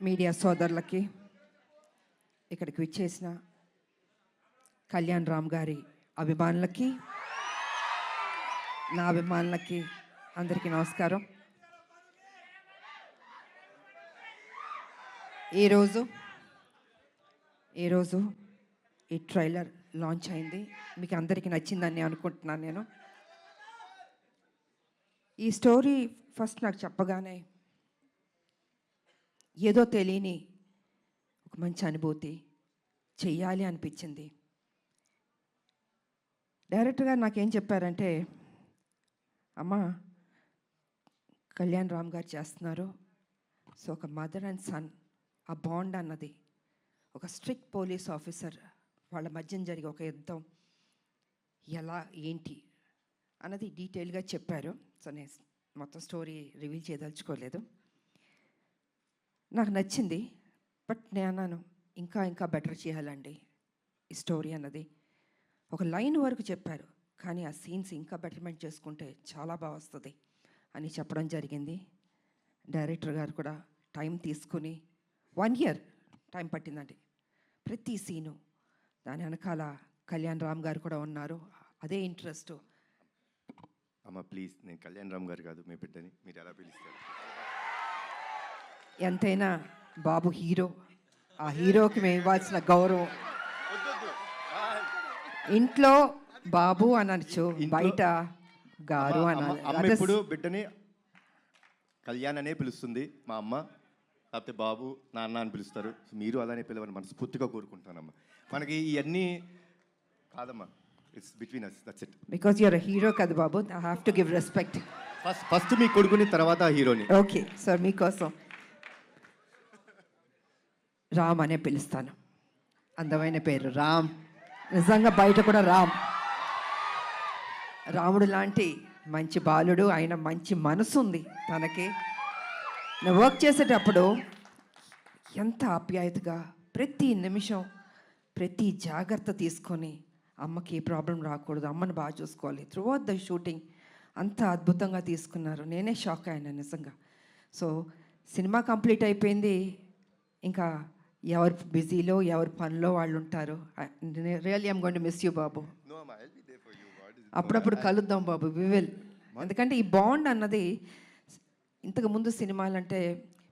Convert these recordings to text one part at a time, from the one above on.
Media సోదరులకి, ఇక్కడికి విచ్చేసిన కళ్యాణ్ రామ్ గారి అభిమానులకి, నా అభిమానులకి అందరికీ నమస్కారం. ఈరోజు ఈ ట్రైలర్ లాంచ్ అయింది. మీకు అందరికీ నచ్చిందని అనుకుంటున్నాను. నేను ఈ స్టోరీ ఫస్ట్ నాకు చెప్పగానే ఏదో తెలియని ఒక మంచి అనుభూతి, చెయ్యాలి అనిపించింది. డైరెక్టర్ గారు నాకేం చెప్పారంటే, అమ్మ కళ్యాణ్ రామ్ గారు చేస్తున్నారు, సో ఒక మదర్ అండ్ సన్ ఆ బాండ్ అన్నది, ఒక స్ట్రిక్ట్ పోలీస్ ఆఫీసర్ వాళ్ళ మధ్యన జరిగే ఒక యుద్ధం ఎలా ఏంటి అన్నది డీటెయిల్గా చెప్పారు. సో నేను మొత్తం స్టోరీ రివీల్ చేయదలుచుకోలేదు. నాకు నచ్చింది, బట్ నేను అన్నాను ఇంకా బెటర్ చేయాలండి ఈ స్టోరీ అన్నది. ఒక లైన్ వరకు చెప్పారు, కానీ ఆ సీన్స్ ఇంకా బెటర్మెంట్ చేసుకుంటే చాలా బాగా వస్తుంది అని చెప్పడం జరిగింది. డైరెక్టర్ గారు కూడా టైం తీసుకుని 1 year టైం పట్టిందండి ప్రతి సీను. దాని వెనకాల కళ్యాణ్ రామ్ గారు కూడా ఉన్నారు, అదే ఇంట్రెస్ట్. అమ్మ ప్లీజ్, నేను కళ్యాణ్ రామ్ గారు కాదు, మీ బిడ్డని, మీరు ఎలా పిలుస్తారు? ఎంతైనా బాబు హీరో, ఆ హీరోకి మేము ఇవ్వాల్సిన గౌరవం. ఇంట్లో బాబు అనొచ్చు, బయట గారు అనాలి. అమ్మ ఇప్పుడు బిడ్డని కళ్యాణ్ అనే పిలుస్తుంది మా అమ్మ, లేకపోతే బాబు నాన్న అని పిలుస్తారు. మీరు అలానే పిలవని మనస్ఫూర్తిగా కోరుకుంటానమ్మా. మనకి ఇవన్నీ కాదమ్మా, it's between us, that's it. Because you're hero కదా బాబు, I have to give respect. First మీ కొడుకుని, తర్వాత హీరోని. ఓకే సార్, మీకోసం రామ్ అనే పిలుస్తాను. అందమైన పేరు రామ్, నిజంగా బయట కూడా రాముడు లాంటి మంచి బాలుడు, ఆయన మంచి మనసు ఉంది తనకి. నేను వర్క్ చేసేటప్పుడు ఎంత ఆప్యాయతగా ప్రతి నిమిషం ప్రతి జాగ్రత్త తీసుకొని, అమ్మకి ఏ ప్రాబ్లం రాకూడదు, అమ్మని బాగా చూసుకోవాలి. త్రూఅవుట్ ద షూటింగ్ అంత అద్భుతంగా తీసుకున్నారు. నేనే షాక్ అయినా నిజంగా. సో సినిమా కంప్లీట్ అయిపోయింది, ఇంకా ఎవరు బిజీలో ఎవరి పనిలో వాళ్ళు ఉంటారు. Really I'm going to miss you బాబు. అప్పుడప్పుడు కలుద్దాం బాబు, వి విల్. ఎందుకంటే ఈ బాండ్ అన్నది, ఇంతకు ముందు సినిమాలంటే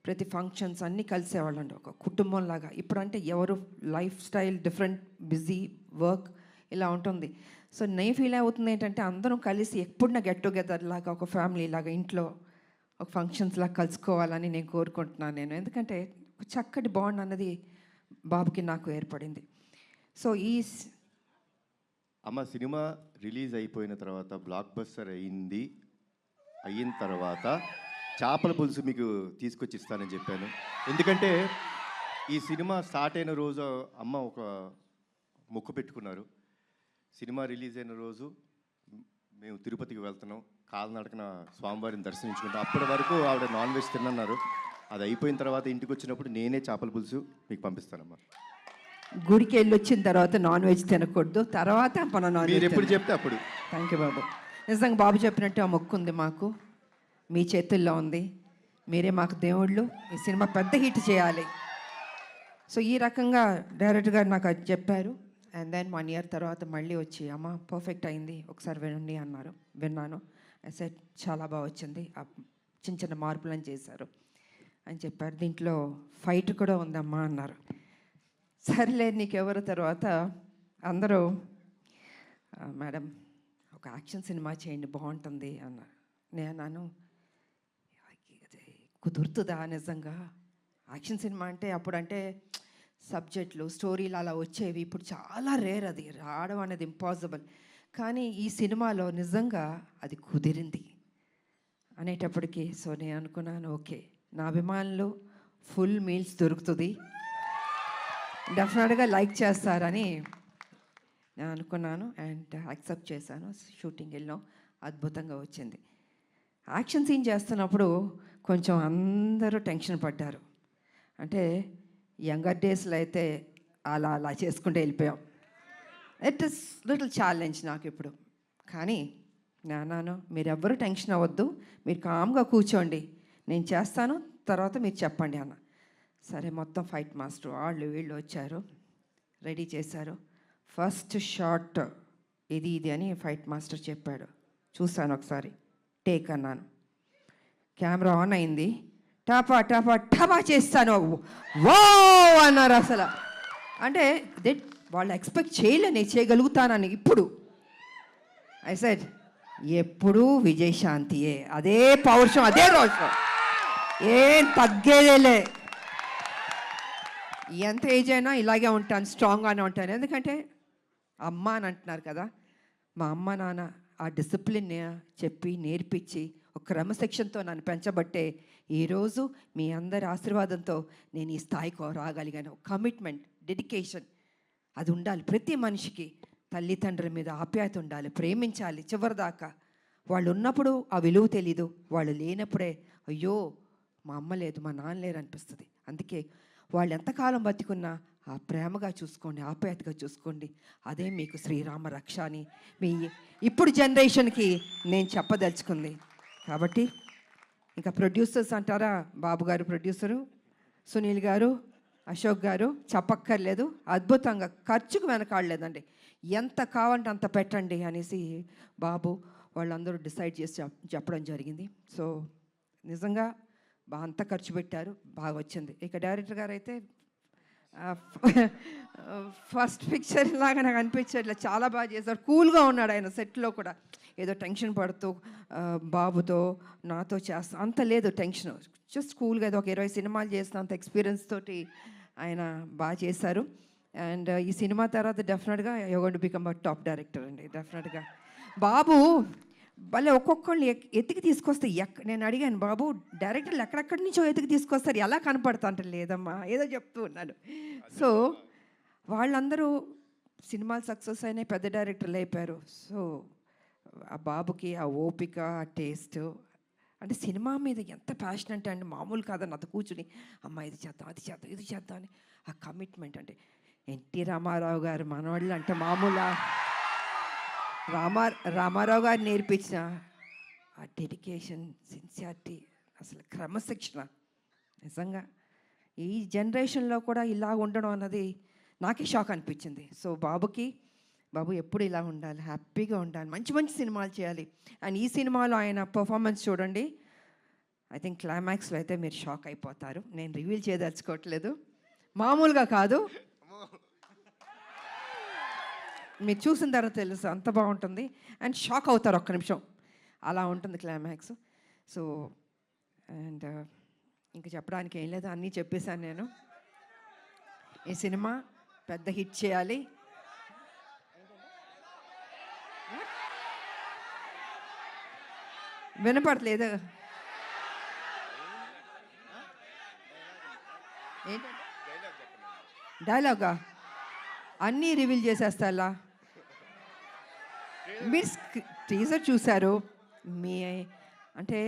ప్రతి ఫంక్షన్స్ అన్నీ కలిసేవాళ్ళండి ఒక కుటుంబం లాగా. ఇప్పుడంటే ఎవరు life style different, busy work ఇలా ఉంటుంది. సో నేను ఫీల్ అవుతుంది ఏంటంటే, అందరం కలిసి ఎప్పుడున్నా గెట్ టుగెదర్ లాగా, ఒక ఫ్యామిలీ లాగా ఇంట్లో ఒక ఫంక్షన్స్ లాగా కలుసుకోవాలని నేను కోరుకుంటున్నాను నేను. ఎందుకంటే ఒక చక్కటి బాండ్ అన్నది బాబుకి నాకు ఏర్పడింది. సో అమ్మ సినిమా రిలీజ్ అయిపోయిన తర్వాత, బ్లాక్ బస్టర్ అయిన తర్వాత చేపల పులుసు మీకు తీసుకొచ్చి ఇస్తానని చెప్పాను. ఎందుకంటే ఈ సినిమా స్టార్ట్ అయిన రోజు అమ్మ ఒక మొక్కు పెట్టుకున్నారు. సినిమా రిలీజ్ అయిన రోజు మేము తిరుపతికి వెళ్తున్నాం, కాలినడకన స్వామివారిని దర్శించుకుంటాం. అప్పటి వరకు ఆవిడ నాన్ వెజ్ తిన్నన్నారు. అది అయిపోయిన తర్వాత ఇంటికి వచ్చినప్పుడు నేనే చేపల పులుసు మీకు పంపిస్తానమ్మా. గుడికి వెళ్ళి వచ్చిన తర్వాత నాన్ వెజ్ తినకూడదు, తర్వాత మన నాన్ వెజ్ ఎప్పుడు చెప్తే అప్పుడు. థ్యాంక్ యూ బాబు. నిజంగా బాబు చెప్పినట్టు ఆ మొక్కు ఉంది మాకు, మీ చేతుల్లో ఉంది. మీరే మాకు దేవుళ్ళు, ఈ సినిమా పెద్ద హిట్ చేయాలి. సో ఈ రకంగా డైరెక్టర్ గారు నాకు అది చెప్పారు. అండ్ దెన్ 1 year తర్వాత మళ్ళీ వచ్చి, అమ్మ పర్ఫెక్ట్ అయింది, ఒకసారి వినండి అన్నారు. విన్నాను, సెట్ చాలా బాగా వచ్చింది, చిన్న చిన్న మార్పులను చేశారు అని చెప్పారు. దీంట్లో ఫైట్ కూడా ఉందమ్మా అన్నారు. సర్లే నీకెవరు. తర్వాత అందరూ మేడం ఒక యాక్షన్ సినిమా చేయండి బాగుంటుంది అన్నారు. నేను కుదురుతుందా నిజంగా? యాక్షన్ సినిమా అంటే అప్పుడంటే సబ్జెక్టులు స్టోరీలు అలా వచ్చేవి, ఇప్పుడు చాలా రేర్, అది రావడం అనేది ఇంపాసిబుల్. కానీ ఈ సినిమాలో నిజంగా అది కుదిరింది అనేటప్పటికీ సో నేను అనుకున్నాను, ఓకే నా అభిమానులు ఫుల్ మీల్స్ దొరుకుతుంది, డెఫినెట్గా లైక్ చేస్తారని నేను అనుకున్నాను. అండ్ యాక్సెప్ట్ చేశాను. షూటింగ్ వెళ్ళాం, అద్భుతంగా వచ్చింది. యాక్షన్ సీన్ చేస్తున్నప్పుడు కొంచెం అందరూ టెన్షన్ పడ్డారు. అంటే యంగర్ డేస్లో అయితే అలా చేసుకుంటూ వెళ్ళిపోయాం. ఇట్ ఇస్ లిటిల్ ఛాలెంజ్ నాకు ఇప్పుడు. కానీ నాన్న మీరెవ్వరూ టెన్షన్ అవ్వద్దు, మీరు కామ్గా కూర్చోండి, నేను చేస్తాను, తర్వాత మీరు చెప్పండి అన్న. సరే మొత్తం ఫైట్ మాస్టర్ వాళ్ళు వీళ్ళు వచ్చారు, రెడీ చేశారు. ఫస్ట్ షాట్ ఇది అని ఫైట్ మాస్టర్ చెప్పాడు. చూశాను ఒకసారి, టేక్ అన్నాను. కెమెరా ఆన్ అయింది. టపా టపా టపా చేస్తాను. వా అన్నారు అసలు. అంటే వాళ్ళు ఎక్స్పెక్ట్ చేయలే నేను చేయగలుగుతానని. ఇప్పుడు ఐ సెడ్ ఎప్పుడూ విజయశాంతియే, అదే పౌరుషం, అదే రోషం, ఏం తగ్గేదేలే. ఎంత ఏజ్ అయినా ఇలాగే ఉంటాను, స్ట్రాంగ్గానే ఉంటాను. ఎందుకంటే అమ్మ అని అంటున్నారు కదా, మా అమ్మ నాన్న ఆ డిసిప్లిన్ చెప్పి నేర్పించి ఒక క్రమశిక్షణతో నన్ను పెంచబట్టే ఈరోజు మీ అందరి ఆశీర్వాదంతో నేను ఈ స్థాయికి రాగలిగాను. కమిట్మెంట్, డెడికేషన్ అది ఉండాలి ప్రతి మనిషికి. తల్లిదండ్రుల మీద ఆప్యాయత ఉండాలి, ప్రేమించాలి చివరిదాకా. వాళ్ళు ఉన్నప్పుడు ఆ విలువ తెలీదు, వాళ్ళు లేనప్పుడే అయ్యో మా అమ్మ లేదు, మా నాన్న లేరు అనిపిస్తుంది. అందుకే వాళ్ళు ఎంతకాలం బతికున్నా ఆ ప్రేమగా చూసుకోండి, ఆప్యాయతగా చూసుకోండి. అదే మీకు శ్రీరామ రక్ష అని మీ ఇప్పుడు జనరేషన్కి నేను చెప్పదలుచుకుంది. కాబట్టి ఇంకా ప్రొడ్యూసర్స్ అంటారా, బాబు గారు ప్రొడ్యూసరు, సునీల్ గారు, అశోక్ గారు చెప్పక్కర్లేదు. అద్భుతంగా ఖర్చుకు వెనకాడలేదండి. ఎంత కావాలంటే అంత పెట్టండి అనేసి బాబు వాళ్ళందరూ డిసైడ్ చేసి చెప్పడం జరిగింది. సో నిజంగా అంత ఖర్చు పెట్టారు, బాగా వచ్చింది. ఇక డైరెక్టర్ గారు అయితే ఫస్ట్ పిక్చర్ లాగా నాకు అనిపించట్లేదు, చాలా బాగా చేశారు. కూల్గా ఉన్నాడు ఆయన సెట్లో కూడా. ఏదో టెన్షన్ పడుతూ బాబుతో నాతో చేస్తా అంత లేదు టెన్షన్, జస్ట్ కూల్గా. ఏదో ఒక 20 సినిమాలు చేసిన అంత ఎక్స్పీరియన్స్ తోటి ఆయన బాగా చేశారు. అండ్ ఈ సినిమా తర్వాత డెఫినెట్గా you going to become a top director అండి, డెఫినెట్గా. బాబు భలే ఒక్కొక్కళ్ళు ఎత్తికి తీసుకొస్తే నేను అడిగాను, బాబు డైరెక్టర్లు ఎక్కడెక్కడి నుంచో ఎత్తికి తీసుకొస్తారు, ఎలా కనపడతా అంటే లేదమ్మా ఏదో చెప్తూ ఉన్నాను. సో వాళ్ళందరూ సినిమాలు సక్సెస్ అయినాయి, పెద్ద డైరెక్టర్లు అయిపోయారు. సో ఆ బాబుకి ఆ ఓపిక, ఆ టేస్ట్, అంటే సినిమా మీద ఎంత ప్యాషన్ అంటే మామూలు కాదని నాతో కూర్చుని అమ్మ ఇది చేద్దాం, అది చేద్దాం, ఇది చేద్దాం అని ఆ కమిట్మెంట్. అంటే ఎన్టీ రామారావు గారు మనవాళ్ళు అంటే మామూలు రామారావు గారు నేర్పించిన ఆ డెడికేషన్, సిన్సియారిటీ, అసలు క్రమశిక్షణ నిజంగా ఈ జనరేషన్లో కూడా ఇలా ఉండడం అన్నది నాకే షాక్ అనిపించింది. సో బాబు ఎప్పుడు ఇలా ఉండాలి, హ్యాపీగా ఉండాలి, మంచి మంచి సినిమాలు చేయాలి. అండ్ ఈ సినిమాలో ఆయన పర్ఫార్మెన్స్ చూడండి, ఐ థింక్ క్లైమాక్స్లో అయితే మీరు షాక్ అయిపోతారు. నేను రివీల్ చేయదలుచుకోవట్లేదు, మామూలుగా కాదు, మీరు చూసిన తర్వాత తెలుసు అంత బాగుంటుంది. అండ్ షాక్ అవుతారు ఒక్క నిమిషం, అలా ఉంటుంది క్లైమాక్స్. సో అండ్ ఇంకా చెప్పడానికి ఏం లేదు, అన్నీ చెప్పేశాను నేను. ఈ సినిమా పెద్ద హిట్ చేయాలి. వినపడలేదు డైలాగా, అన్నీ రివీల్ చేసేస్తా. మీరు టీజర్ చూశారు, మీ అంటే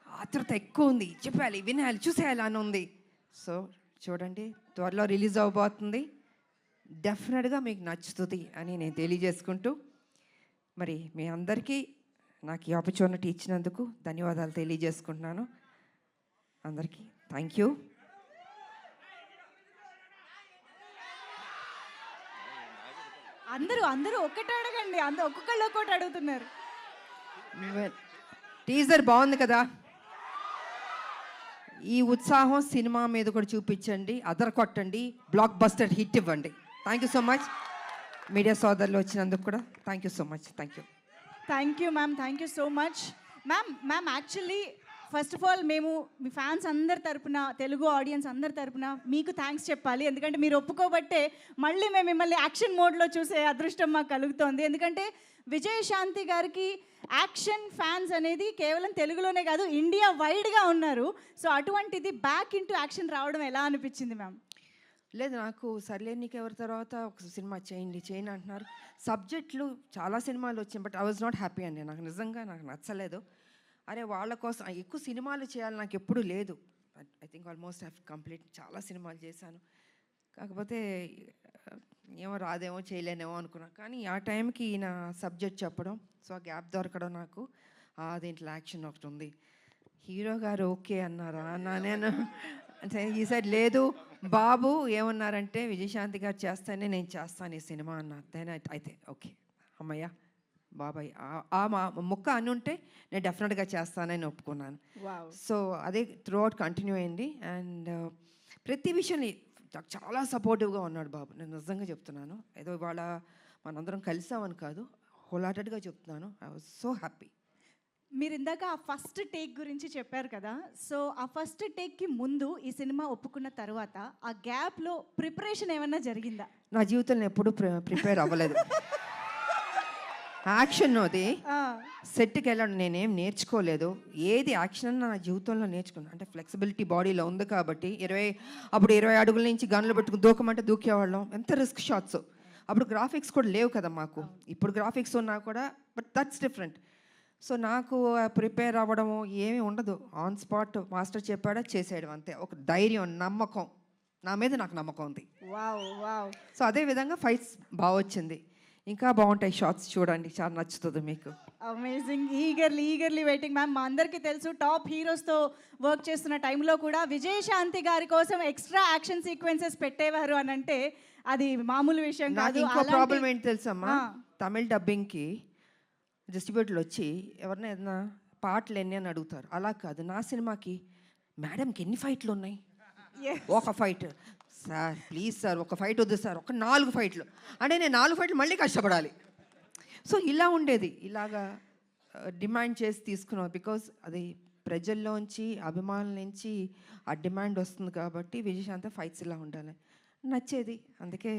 ఆతృత ఎక్కువ ఉంది, చెప్పాలి, వినాలి, చూసేయాలి అని ఉంది. సో చూడండి, త్వరలో రిలీజ్ అవబోతుంది, డెఫినెట్గా మీకు నచ్చుతుంది అని నేను తెలియజేసుకుంటూ, మరి మీ అందరికీ నాకు ఈ ఆపర్చునిటీ ఇచ్చినందుకు ధన్యవాదాలు తెలియజేసుకుంటున్నాను. అందరికీ థ్యాంక్ యూ. అందరూ ఒక్కటి అడగండి, ఒక్కొక్కళ్ళు ఒక్కొక్కటి అడుగుతున్నారు. టీజర్ బాగుంది కదా, ఈ ఉత్సాహం సినిమా మీద కూడా చూపించండి, కొట్టండి, బ్లాక్ బస్టర్ హిట్ ఇవ్వండి. Thank you so much. Media సోదరులు వచ్చినందుకు కూడా thank you so much. Thank you ma'am, thank you so much. Ma'am actually first of all మేము మీ ఫ్యాన్స్ అందరి తరపున, తెలుగు ఆడియన్స్ అందరి తరపున మీకు థ్యాంక్స్ చెప్పాలి. ఎందుకంటే మీరు ఒప్పుకోబట్టే మళ్ళీ మేము మిమ్మల్ని యాక్షన్ మోడ్లో చూసే అదృష్టం మాకు కలుగుతోంది. ఎందుకంటే విజయశాంతి గారికి యాక్షన్ ఫ్యాన్స్ అనేది కేవలం తెలుగులోనే కాదు, ఇండియా వైడ్గా ఉన్నారు. సో అటువంటిది బ్యాక్ ఇంటూ యాక్షన్ రావడం ఎలా అనిపించింది మ్యామ్? లేదు, నాకు సర్లే నీకు ఎవరి తర్వాత ఒక సినిమా చేయండి అంటున్నారు. సబ్జెక్టులు చాలా సినిమాలు వచ్చాయి, but I was not happy అండి. నాకు నిజంగా నచ్చలేదు. అరే వాళ్ళ కోసం ఎక్కువ సినిమాలు చేయాలి నాకు ఎప్పుడూ లేదు. I think almost have complete, చాలా సినిమాలు చేశాను. కాకపోతే ఏమో రాదేమో చేయలేనేమో అనుకున్నా. కానీ ఆ టైంకి ఈయన సబ్జెక్ట్ చెప్పడం, సో ఆ గ్యాప్ దొరకడం నాకు, దీంట్లో యాక్షన్ ఒకటి ఉంది, హీరో గారు ఓకే అన్నారా అన్నా నేను. అంటే ఈ సైడ్ లేదు. బాబు ఏమన్నారంటే విజయశాంతి గారు చేస్తానే నేను చేస్తాను ఈ సినిమా అన్నారు. దెన్ అయితే ఓకే అమ్మయ్య బాబాయ్ మా ముక్క అని ఉంటే నేను డెఫినెట్గా చేస్తానని ఒప్పుకున్నాను. వావ్. సో అదే త్రూ అవుట్ కంటిన్యూ అయింది. అండ్ ప్రతి విషయాన్ని నాకు చాలా సపోర్టివ్గా ఉన్నాడు బాబు. నేను నిజంగా చెప్తున్నాను, ఏదో ఇవాళ మనందరం కలిసామని కాదు, హోల్హార్టెడ్గా చెప్తున్నాను. I was so happy. మీరు ఇందాక ఆ ఫస్ట్ టేక్ గురించి చెప్పారు కదా, సో ఆ ఫస్ట్ టేక్కి ముందు ఈ సినిమా ఒప్పుకున్న తర్వాత ఆ గ్యాప్లో ప్రిపరేషన్ ఏమన్నా జరిగిందా? నా జీవితంలో ఎప్పుడూ ప్రిపేర్ అవ్వలేదు. యాక్షన్ అది సెట్కి వెళ్ళడం నేనేం నేర్చుకోలేదు. ఏది యాక్షన్ నా జీవితంలో నేర్చుకున్నాను అంటే ఫ్లెక్సిబిలిటీ బాడీలో ఉంది కాబట్టి. అప్పుడు 20 అడుగుల నుంచి గన్నులు పెట్టుకుని దూకమంటే దూకేవాళ్ళం. ఎంత రిస్క్ షాట్స్. అప్పుడు గ్రాఫిక్స్ కూడా లేవు కదా మాకు. ఇప్పుడు గ్రాఫిక్స్ ఉన్నా కూడా, బట్ దట్స్ డిఫరెంట్. సో నాకు ప్రిపేర్ అవ్వడము ఏమీ ఉండదు. ఆన్ స్పాట్ మాస్టర్ చెప్పాడా చేసేయడం అంతే. ఒక ధైర్యం, నమ్మకం, నా మీద నాకు నమ్మకం ఉంది. Wow wow. సో అదే విధంగా ఫైట్స్ బాగా వచ్చింది. ఇంకా బాగుంటాయి షార్ట్స్, చూడండి, చాలా నచ్చుతుంది మీకు. అమేజింగ్. Eagerly waiting ma'am. మా అందరికీ తెలుసు టాప్ హీరోస్తో వర్క్ చేస్తున్న టైంలో కూడా విజయశాంతి గారి కోసం ఎక్స్ట్రా యాక్షన్ సీక్వెన్సెస్ పెట్టేవారు అని అంటే అది మామూలు విషయం నాకు కాదు. ఇంకో ప్రాబ్లం ఏంటి తెలుసమ్మా, తమిళ డబ్బింగ్కి డిస్ట్రిబ్యూటర్లు వచ్చి ఎవరైనా ఏదైనా పాటలు ఎన్ని అని అడుగుతారు. అలా కాదు, నా సినిమాకి మేడంకి ఎన్ని ఫైట్లు ఉన్నాయి? ఒక ఫైట్ సార్, ప్లీజ్ సార్ ఒక ఫైట్ వద్దు సార్, ఒక 4 ఫైట్లు అంటే నేను 4 ఫైట్లు మళ్ళీ కష్టపడాలి. సో ఇలా ఉండేది. ఇలాగా డిమాండ్ చేసి తీసుకున్నాం. బికాజ్ అది ప్రజల్లోంచి, అభిమానుల నుంచి ఆ డిమాండ్ వస్తుంది కాబట్టి విజయశాంతి ఫైట్స్ ఇలా ఉండాలి నచ్చేది. అందుకే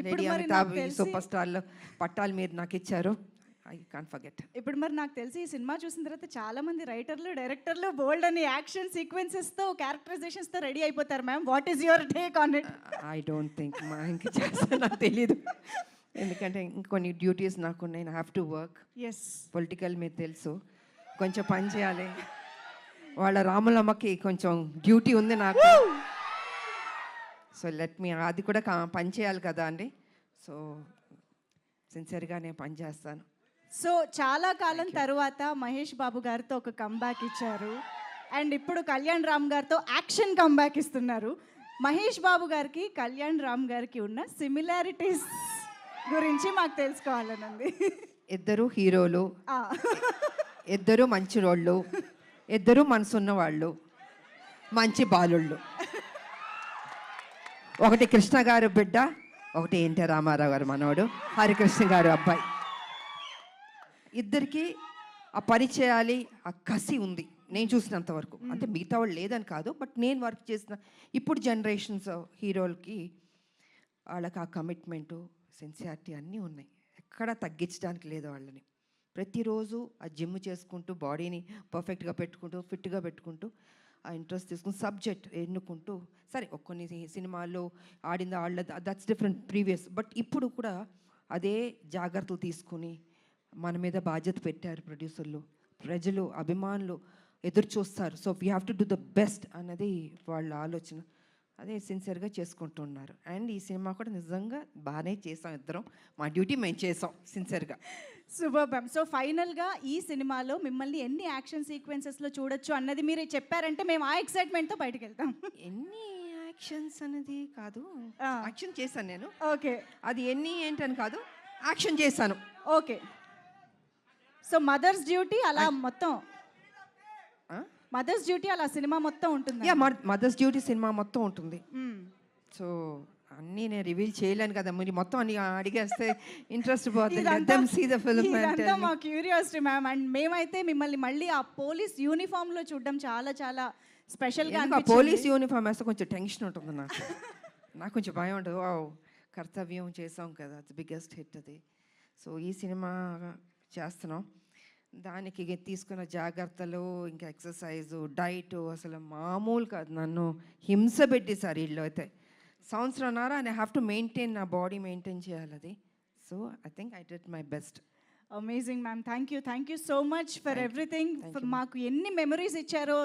లేడీ అమితాబ్ సూపర్ స్టార్లో పట్టాలు మీరు నాకు ఇచ్చారు. I can't forget. ఇప్పుడు మరి నాకు తెలిసి ఈ సినిమా చూసిన తర్వాత చాలా మంది రైటర్లు, డైరెక్టర్లు బోల్డ్ అని యాక్షన్ సీక్వెన్సెస్తో, క్యారెక్టరైజేషన్స్తో రెడీ అయిపోతారు ma'am. What is your take on it? I don't think మా ఇంక చేస్తా, నాకు తెలీదు. ఎందుకంటే ఇంకొన్ని డ్యూటీస్ నాకు ఉన్నాయి. I have to work. Yes. Political మీరు తెలుసు, కొంచెం పని చేయాలి. వాళ్ళ రాములమ్మకి కొంచెం డ్యూటీ ఉంది నాకు. సో లెట్ మీ, అది కూడా పని చేయాలి కదా అండి. సో సిన్సియర్గా నేను పని చేస్తాను. సో చాలా కాలం తర్వాత మహేష్ బాబు గారితో ఒక కంబ్యాక్ ఇచ్చారు. అండ్ ఇప్పుడు కళ్యాణ్ రామ్ గారితో యాక్షన్ కంబ్యాక్ ఇస్తున్నారు. మహేష్ బాబు గారికి కళ్యాణ్ రామ్ గారికి ఉన్న సిమిలారిటీస్ గురించి మాకు తెలుసుకోవాలని ఉంది. ఇద్దరు హీరోలు, ఇద్దరు మంచి రోళ్ళు, ఇద్దరు మనసున్న వాళ్ళు, మంచి బాలుళ్ళు. ఒకటి కృష్ణ గారు బిడ్డ, ఒకటి ఎన్టీ రామారావు గారు మనవడు, హరికృష్ణ గారు అబ్బాయి. ఇద్దరికి ఆ పరిచయాలి, ఆ కసి ఉంది నేను చూసినంత వరకు. అంటే మిగతా వాళ్ళు లేదని కాదు, బట్ నేను వర్క్ చేసిన ఇప్పుడు జనరేషన్స్ హీరోలకి వాళ్ళకి ఆ కమిట్మెంటు, సిన్సియారిటీ అన్నీ ఉన్నాయి. ఎక్కడ తగ్గించడానికి లేదు వాళ్ళని. ప్రతిరోజు ఆ జిమ్ చేసుకుంటూ, బాడీని పర్ఫెక్ట్గా పెట్టుకుంటూ, ఫిట్గా పెట్టుకుంటూ, ఆ ఇంట్రెస్ట్ తీసుకుని సబ్జెక్ట్ ఎన్నుకుంటూ, సరే కొన్ని సినిమాల్లో ఆడింది ఆడలేదు, దట్స్ డిఫరెంట్ ప్రీవియస్. బట్ ఇప్పుడు కూడా అదే జాగ్రత్తలు తీసుకుని మన మీద బాధ్యత పెట్టారు ప్రొడ్యూసర్లు, ప్రజలు, అభిమానులు ఎదురు చూస్తారు. So we have to do the best అన్నది వాళ్ళ ఆలోచన. అదే సిన్సియర్గా చేసుకుంటున్నారు. అండ్ ఈ సినిమా కూడా నిజంగా బాగానే చేసాం ఇద్దరం. మా డ్యూటీ మేము చేసాం సిన్సియర్గా. Super ma'am. సో ఫైనల్గా ఈ సినిమాలో మిమ్మల్ని ఎన్ని యాక్షన్ సీక్వెన్సెస్లో చూడొచ్చు అన్నది మీరు చెప్పారంటే మేము ఆ ఎక్సైట్మెంట్తో బయటకు వెళ్తాం. ఎన్ని యాక్షన్స్ అనేది కాదు, యాక్షన్ చేశాను నేను. ఓకే. అది ఎన్ని ఏంటని కాదు, యాక్షన్ చేశాను. ఓకే. సో మదర్స్ డ్యూటీ అలా మొత్తం, మదర్స్ డ్యూటీ అలా సినిమా మొత్తం ఉంటుంది. యా, మదర్స్ డ్యూటీ సినిమా మొత్తం ఉంటుంది. సో అన్నీ నేను రివీల్ చేయలేను కదా, మీరు మొత్తం అన్ని అడిగేస్తే ఇంట్రెస్ట్ పోతుంది. మా క్యూరియాసిటీ మ్యామ్. అండ్ మేమైతే మిమ్మల్ని మళ్ళీ ఆ పోలీస్ యూనిఫామ్లో చూడడం చాలా చాలా స్పెషల్గా. పోలీస్ యూనిఫామ్ వేస్తే కొంచెం టెన్షన్ ఉంటుంది నాకు. నాకు కొంచెం భయం ఉంటుంది. కర్తవ్యం చేసాం కదా, బిగ్గెస్ట్ హిట్ అది. సో ఈ సినిమా చేస్తున్నాం, దానికి తీసుకున్న జాగ్రత్తలు, ఇంకా ఎక్సర్సైజు, డైట్ అసలు మామూలు కాదు. నన్ను హింస పెట్టేశారు వీళ్ళు అయితే. సంవత్సరంన్నర and I have to maintain, నా బాడీ మెయింటైన్ చేయాలి అది. So I think I did my best. Amazing ma'am. Thank you so much for everything. మాకు ఎన్ని మెమరీస్ ఇచ్చారో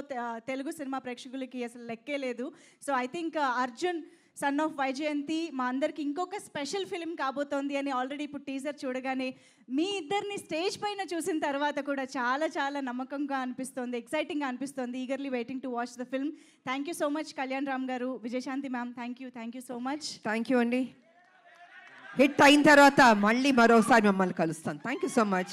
తెలుగు సినిమా ప్రేక్షకులకి అసలు లెక్కే లేదు. So I think Arjun son of Vyjayanthi మా అందరికి ఇంకొక స్పెషల్ ఫిలిం కాబోతోంది అని ఆల్రెడీ ఇప్పుడు టీజర్ చూడగానే మీ ఇద్దరిని స్టేజ్ పైన చూసిన తర్వాత కూడా చాలా చాలా నమ్మకంగా అనిపిస్తుంది, ఎక్సైటింగ్గా అనిపిస్తుంది. Eagerly waiting to watch the film. Thank you so much Kalyan Ram garu, Vijayashanti ma'am. Thank you so much. Thank you అండి. హిట్ అయిన తర్వాత మళ్ళీ మరోసారి మిమ్మల్ని కలుస్తాను. Thank you so much.